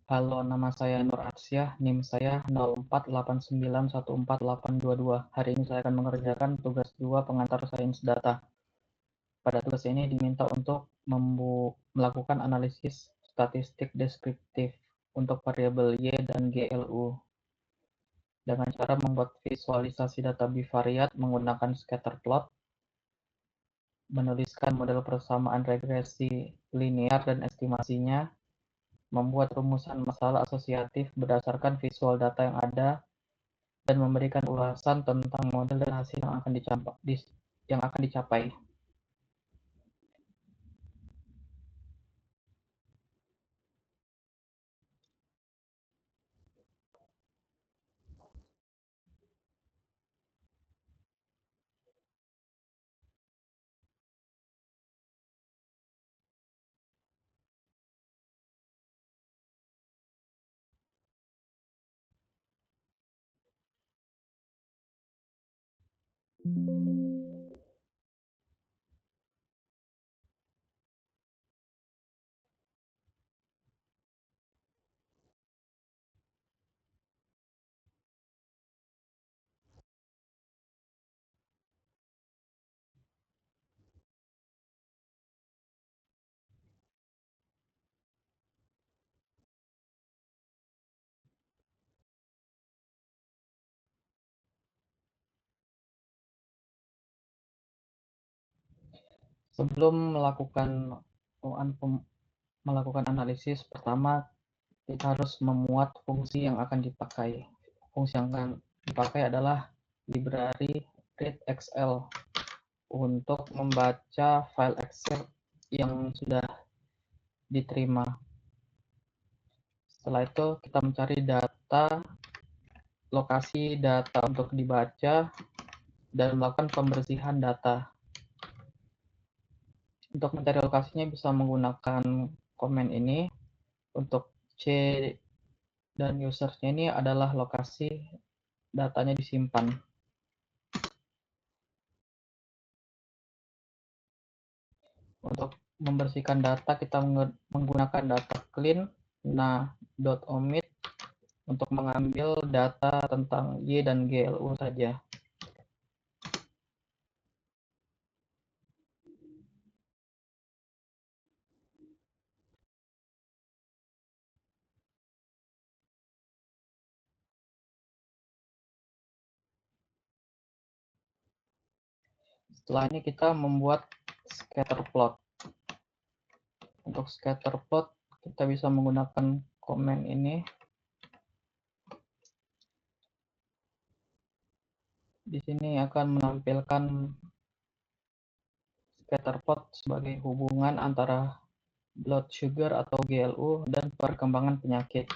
Halo, nama saya Nur Arsyah, NIM saya 0489148822. Hari ini saya akan mengerjakan tugas 2 pengantar sains data. Pada tugas ini diminta untuk melakukan analisis statistik deskriptif untuk variabel Y dan GLU dengan cara membuat visualisasi data bivariat menggunakan scatter plot, menuliskan model persamaan regresi linear dan estimasinya, membuat rumusan masalah asosiatif berdasarkan visual data yang ada, dan memberikan ulasan tentang model dan hasil yang akan dicapai. Sebelum melakukan analisis, pertama kita harus memuat fungsi yang akan dipakai. Fungsi yang akan dipakai adalah library readXL untuk membaca file Excel yang sudah diterima. Setelah itu kita mencari lokasi data untuk dibaca, dan melakukan pembersihan data. Untuk mencari lokasinya bisa menggunakan komen ini. Untuk C dan usersnya ini adalah lokasi datanya disimpan. Untuk membersihkan data, kita menggunakan data clean nah.omit untuk mengambil data tentang Y dan GLU saja. Setelah ini kita membuat scatter plot. Untuk scatter plot kita bisa menggunakan komen ini. Di sini akan menampilkan scatter plot sebagai hubungan antara blood sugar atau GLU dan perkembangan penyakit.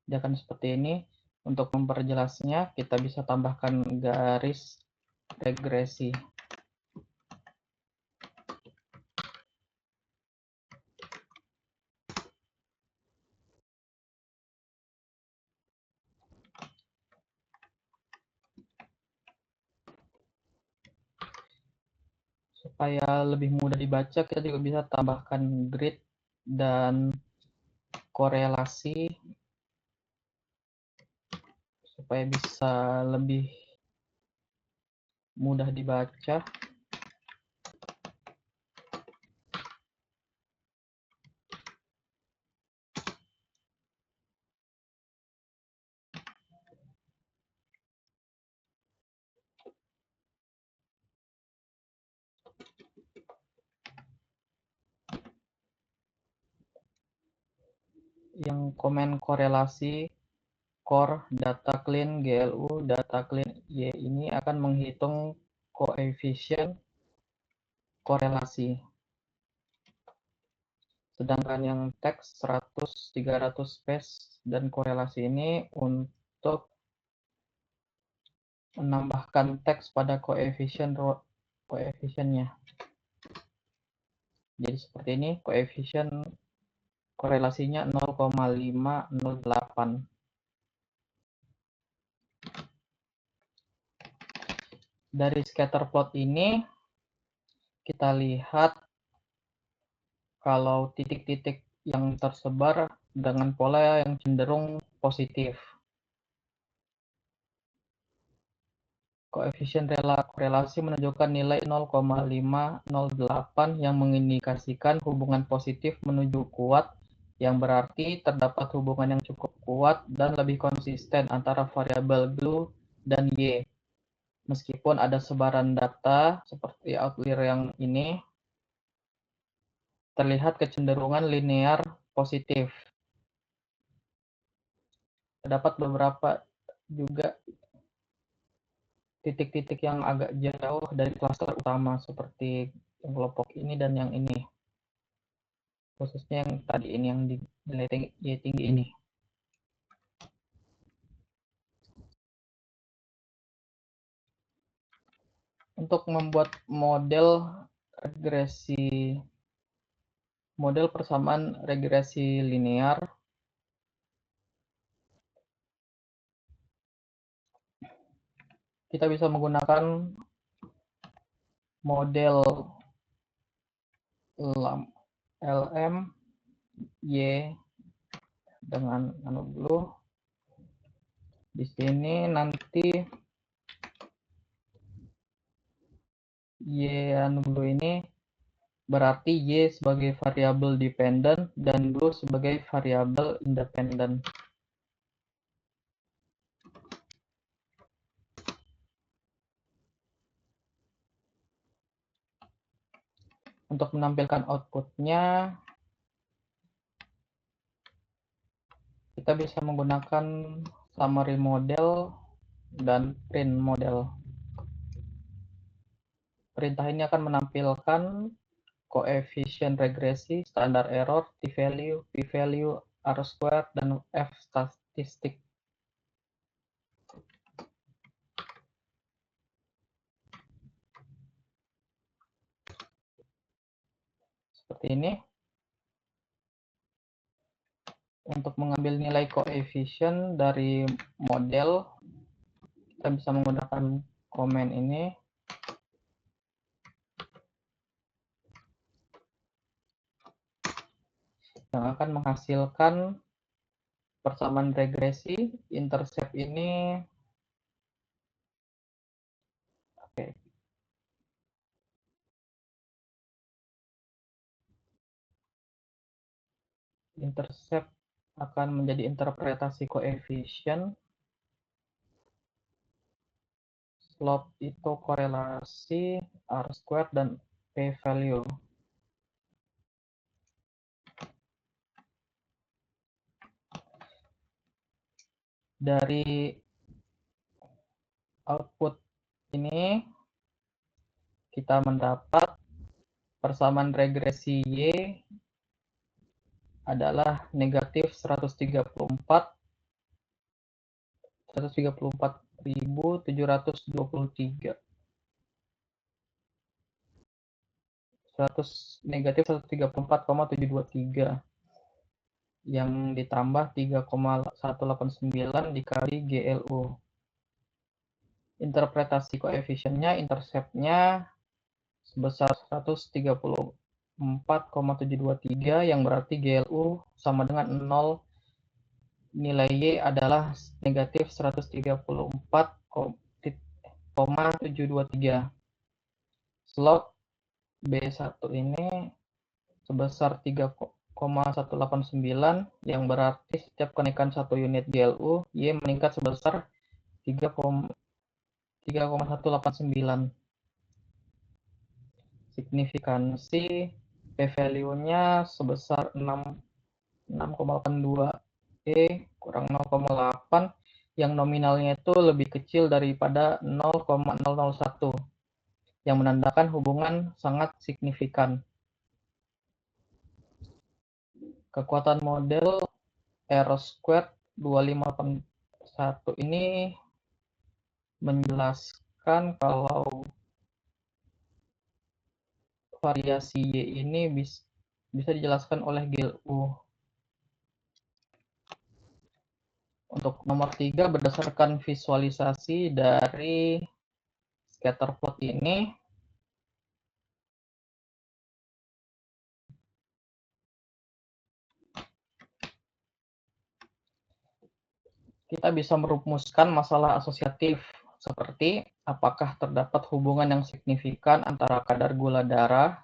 Dia akan seperti ini. Untuk memperjelasnya, kita bisa tambahkan garis regresi. Supaya lebih mudah dibaca, kita juga bisa tambahkan grid dan korelasi supaya bisa lebih mudah dibaca. Yang komen korelasi core data clean GLU data clean Y ini akan menghitung koefisien korelasi. Sedangkan yang teks 100, 300 space dan korelasi ini untuk menambahkan teks pada koefisiennya. Jadi seperti ini, koefisien korelasinya 0,508. Dari scatter plot ini kita lihat kalau titik-titik yang tersebar dengan pola yang cenderung positif. Koefisien korelasi menunjukkan nilai 0,508 yang mengindikasikan hubungan positif menuju kuat, yang berarti terdapat hubungan yang cukup kuat dan lebih konsisten antara variabel GLU dan Y. Meskipun ada sebaran data seperti outlier yang ini, terlihat kecenderungan linear positif. Terdapat beberapa juga titik-titik yang agak jauh dari klaster utama seperti yang kelompok ini dan yang ini. Khususnya yang tadi ini yang di nilai tinggi ini. Untuk membuat model persamaan regresi linear, kita bisa menggunakan model LM Y dengan dulu. Di sini nanti Y dulu ini berarti Y sebagai variabel dependent dan Blue sebagai variabel independent. Untuk menampilkan outputnya, kita bisa menggunakan summary model dan print model. Perintah ini akan menampilkan koefisien regresi, standar error, t-value, p-value, r-squared, dan f-statistik. Seperti ini. Untuk mengambil nilai koefisien dari model, kita bisa menggunakan komen ini. Yang akan menghasilkan persamaan regresi, intercept ini. Oke. Intercept akan menjadi interpretasi koefisien. Slope itu korelasi, r-squared, dan p-value. Dari output ini, kita mendapat persamaan regresi Y adalah negatif 134.723. Negatif 134,723 yang ditambah 3,189 dikali GLU. Interpretasi koefisiennya, interceptnya sebesar 134,723 yang berarti GLU sama dengan 0, nilai Y adalah negatif 134,723. Slope B1 ini sebesar 3,189 yang berarti setiap kenaikan 1 unit GLU, Y meningkat sebesar 3,189. Signifikansi p-value-nya sebesar 6,82 kurang 0,8 yang nominalnya itu lebih kecil daripada 0,001 yang menandakan hubungan sangat signifikan. Kekuatan model r-squared 2581 ini menjelaskan kalau variasi Y ini bisa dijelaskan oleh GLU. Untuk nomor 3, berdasarkan visualisasi dari scatter plot ini, kita bisa merumuskan masalah asosiatif seperti apakah terdapat hubungan yang signifikan antara kadar gula darah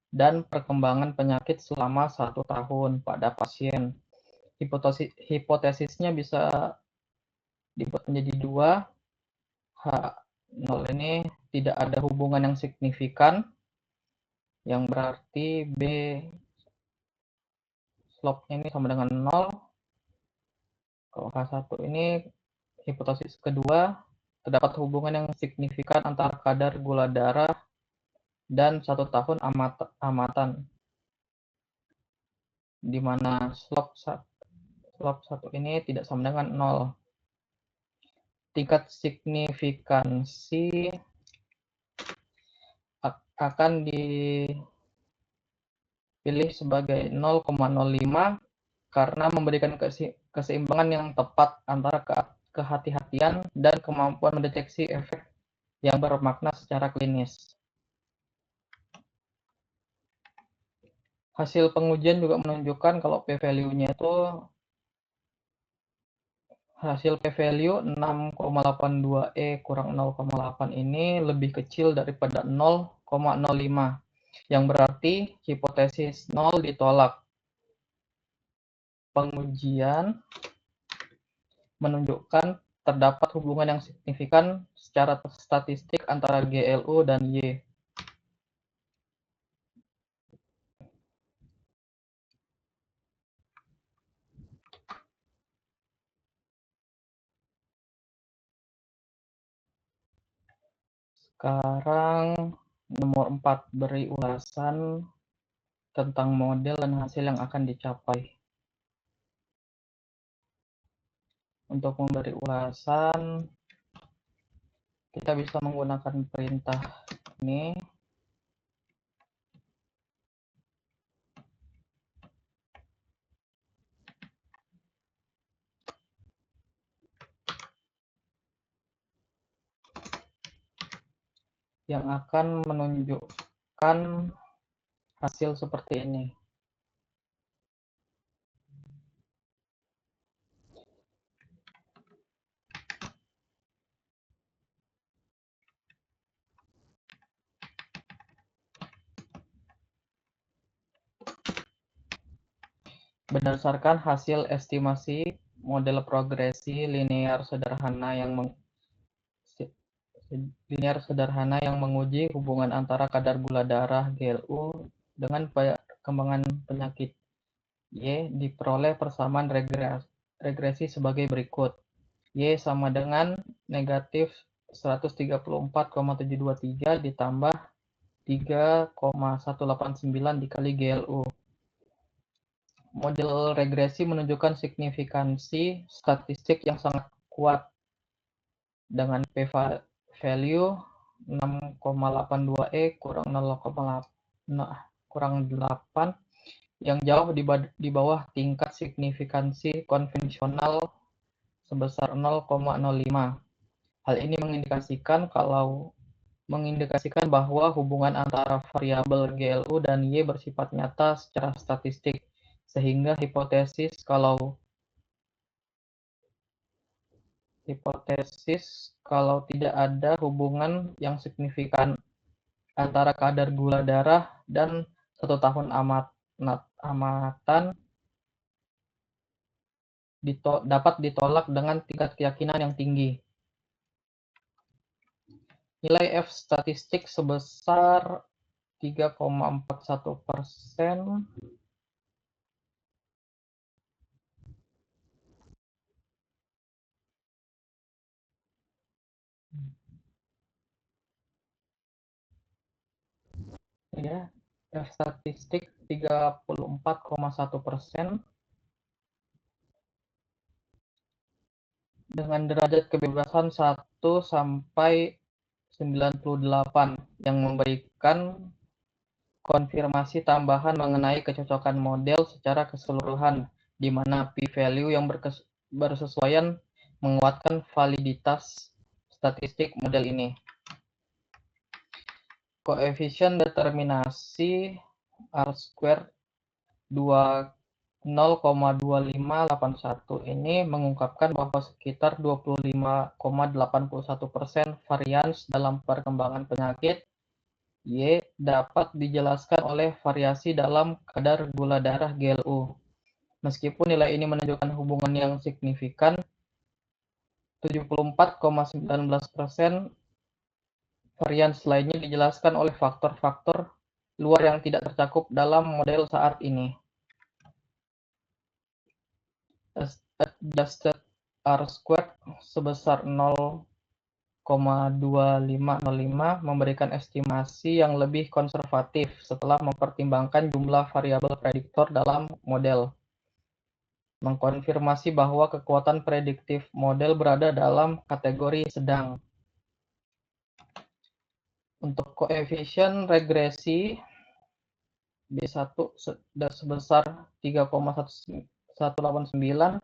dan perkembangan penyakit selama 1 tahun pada pasien. Hipotesisnya bisa dibuat menjadi 2. H0 ini tidak ada hubungan yang signifikan, yang berarti B slope-nya ini sama dengan 0. Kalau H1 ini hipotesis kedua, terdapat hubungan yang signifikan antara kadar gula darah dan 1 tahun amatan, di mana slope 1 ini tidak sama dengan 0. Tingkat signifikansi akan dipilih sebagai 0,05 karena memberikan keseimbangan yang tepat antara kehati-hatian dan kemampuan mendeteksi efek yang bermakna secara klinis. Hasil pengujian juga menunjukkan kalau p-value-nya itu hasil p-value 6,82 kurang 0,8 ini lebih kecil daripada 0,05, yang berarti hipotesis 0 ditolak. Pengujian menunjukkan terdapat hubungan yang signifikan secara statistik antara GLU dan Y. Sekarang nomor 4, beri ulasan tentang model dan hasil yang akan dicapai. Untuk memberi ulasan, kita bisa menggunakan perintah ini. Yang akan menunjukkan hasil seperti ini. Berdasarkan hasil estimasi model progresi linear sederhana yang menguji hubungan antara kadar gula darah GLU dengan perkembangan penyakit Y, diperoleh persamaan regresi sebagai berikut. Y sama dengan negatif 134,723 ditambah 3,189 dikali GLU. Model regresi menunjukkan signifikansi statistik yang sangat kuat dengan p-value 6,82 kurang 8 yang jauh di bawah tingkat signifikansi konvensional sebesar 0,05. Hal ini mengindikasikan bahwa hubungan antara variabel GLU dan Y bersifat nyata secara statistik, sehingga hipotesis kalau tidak ada hubungan yang signifikan antara kadar gula darah dan 1 tahun amatan dapat ditolak dengan tingkat keyakinan yang tinggi. Nilai F statistik sebesar 3,41%. Ya, F statistik 34,1% dengan derajat kebebasan 1 sampai 98 yang memberikan konfirmasi tambahan mengenai kecocokan model secara keseluruhan, di mana p-value yang bersesuaian menguatkan validitas statistik model ini. Koefisien determinasi R² 2 0,2581 ini mengungkapkan bahwa sekitar 25,81% varians dalam perkembangan penyakit Y dapat dijelaskan oleh variasi dalam kadar gula darah GLU. Meskipun nilai ini menunjukkan hubungan yang signifikan, 74,19% varians lainnya dijelaskan oleh faktor-faktor luar yang tidak tercakup dalam model saat ini. Adjusted R-squared sebesar 0,2505 memberikan estimasi yang lebih konservatif setelah mempertimbangkan jumlah variabel prediktor dalam model, mengkonfirmasi bahwa kekuatan prediktif model berada dalam kategori sedang. Untuk koefisien regresi B1 sebesar 3,189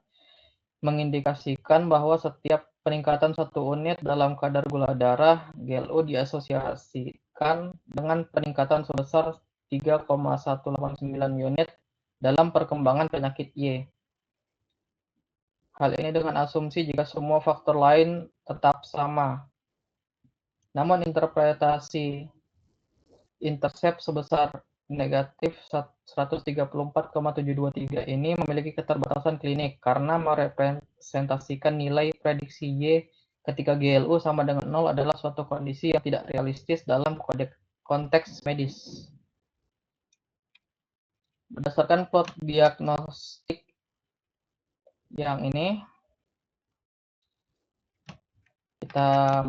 mengindikasikan bahwa setiap peningkatan 1 unit dalam kadar gula darah GLU diasosiasikan dengan peningkatan sebesar 3,189 unit dalam perkembangan penyakit Y. Hal ini dengan asumsi jika semua faktor lain tetap sama. Namun interpretasi intercept sebesar negatif 134,723 ini memiliki keterbatasan klinik karena merepresentasikan nilai prediksi Y ketika GLU sama dengan 0 adalah suatu kondisi yang tidak realistis dalam konteks medis. Berdasarkan plot diagnostik yang ini, kita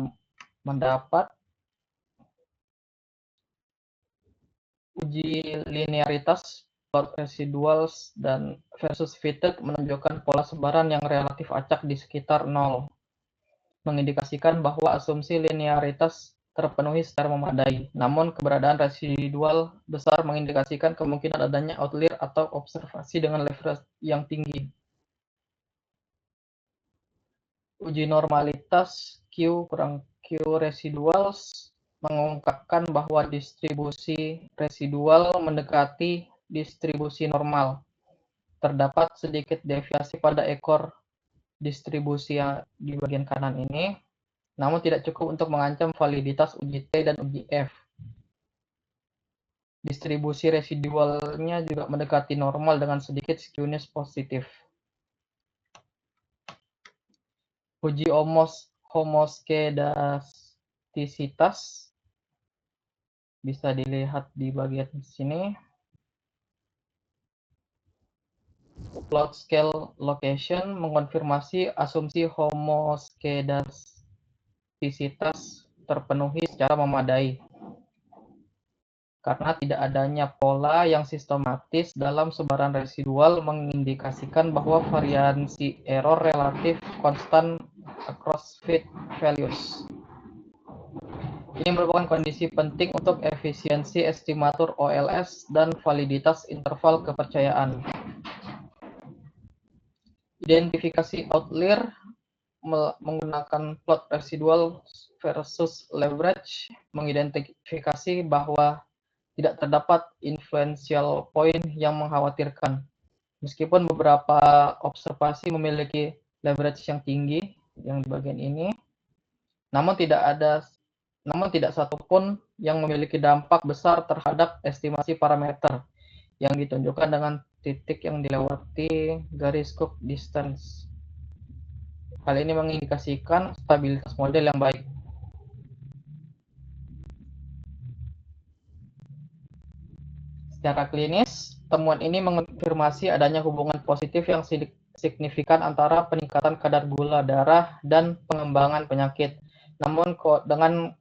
mendapat uji linearitas plot residuals dan versus fitted menunjukkan pola sebaran yang relatif acak di sekitar 0, mengindikasikan bahwa asumsi linearitas terpenuhi secara memadai. Namun keberadaan residual besar mengindikasikan kemungkinan adanya outlier atau observasi dengan leverage yang tinggi. Uji normalitas Q kurang Q residuals mengungkapkan bahwa distribusi residual mendekati distribusi normal. Terdapat sedikit deviasi pada ekor distribusi yang di bagian kanan ini, namun tidak cukup untuk mengancam validitas uji T dan uji F. Distribusi residualnya juga mendekati normal dengan sedikit skewness positif. Uji homoskedastisitas bisa dilihat di bagian sini. Plot scale location mengonfirmasi asumsi homoskedastisitas terpenuhi secara memadai karena tidak adanya pola yang sistematis dalam sebaran residual mengindikasikan bahwa variansi error relatif konstan across fit values. Ini merupakan kondisi penting untuk efisiensi estimator OLS dan validitas interval kepercayaan. Identifikasi outlier menggunakan plot residual versus leverage mengidentifikasi bahwa tidak terdapat influential point yang mengkhawatirkan. Meskipun beberapa observasi memiliki leverage yang tinggi, yang di bagian ini, namun tidak satupun yang memiliki dampak besar terhadap estimasi parameter yang ditunjukkan dengan titik yang dilewati garis Cook distance. Hal ini mengindikasikan stabilitas model yang baik. Secara klinis, temuan ini mengonfirmasi adanya hubungan positif yang signifikan antara peningkatan kadar gula darah dan pengembangan penyakit. Namun dengan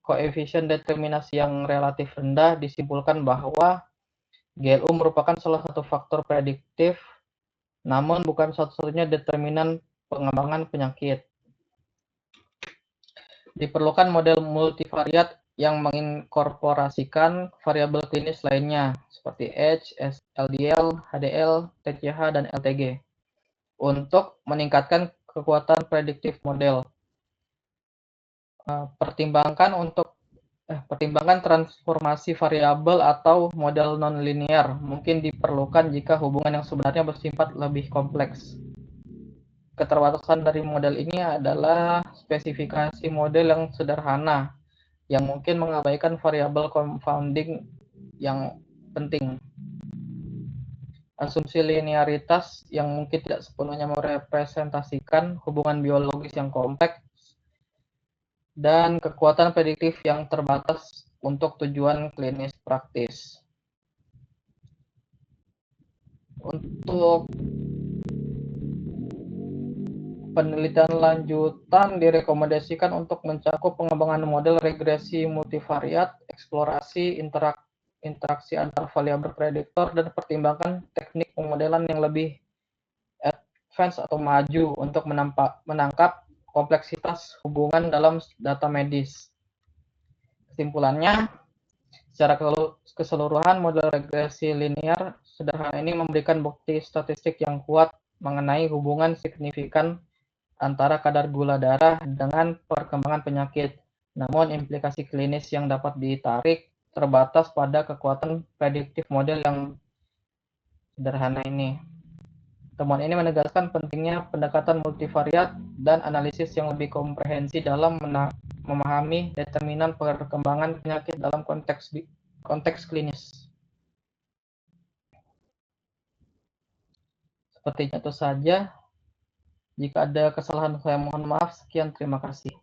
koefisien determinasi yang relatif rendah disimpulkan bahwa GLU merupakan salah satu faktor prediktif, namun bukan satu-satunya determinan pengembangan penyakit. Diperlukan model multivariat yang menginkorporasikan variabel klinis lainnya seperti H, LDL, HDL, TCH, dan LTG untuk meningkatkan kekuatan prediktif model. Pertimbangkan untuk Pertimbangan transformasi variabel atau model nonlinear mungkin diperlukan jika hubungan yang sebenarnya bersifat lebih kompleks. Keterbatasan dari model ini adalah spesifikasi model yang sederhana, yang mungkin mengabaikan variabel confounding yang penting. Asumsi linearitas yang mungkin tidak sepenuhnya merepresentasikan hubungan biologis yang kompleks, dan kekuatan prediktif yang terbatas untuk tujuan klinis praktis. Untuk penelitian lanjutan direkomendasikan untuk mencakup pengembangan model regresi multivariat, eksplorasi interaksi antar variabel prediktor, dan pertimbangan teknik pemodelan yang lebih advance atau maju untuk menangkap kompleksitas hubungan dalam data medis. Kesimpulannya, secara keseluruhan model regresi linear sederhana ini memberikan bukti statistik yang kuat mengenai hubungan signifikan antara kadar gula darah dengan perkembangan penyakit. Namun implikasi klinis yang dapat ditarik terbatas pada kekuatan prediktif model yang sederhana ini. Temuan ini menegaskan pentingnya pendekatan multivariat dan analisis yang lebih komprehensif dalam memahami determinan perkembangan penyakit dalam konteks klinis. Sepertinya itu saja. Jika ada kesalahan, saya mohon maaf. Sekian, terima kasih.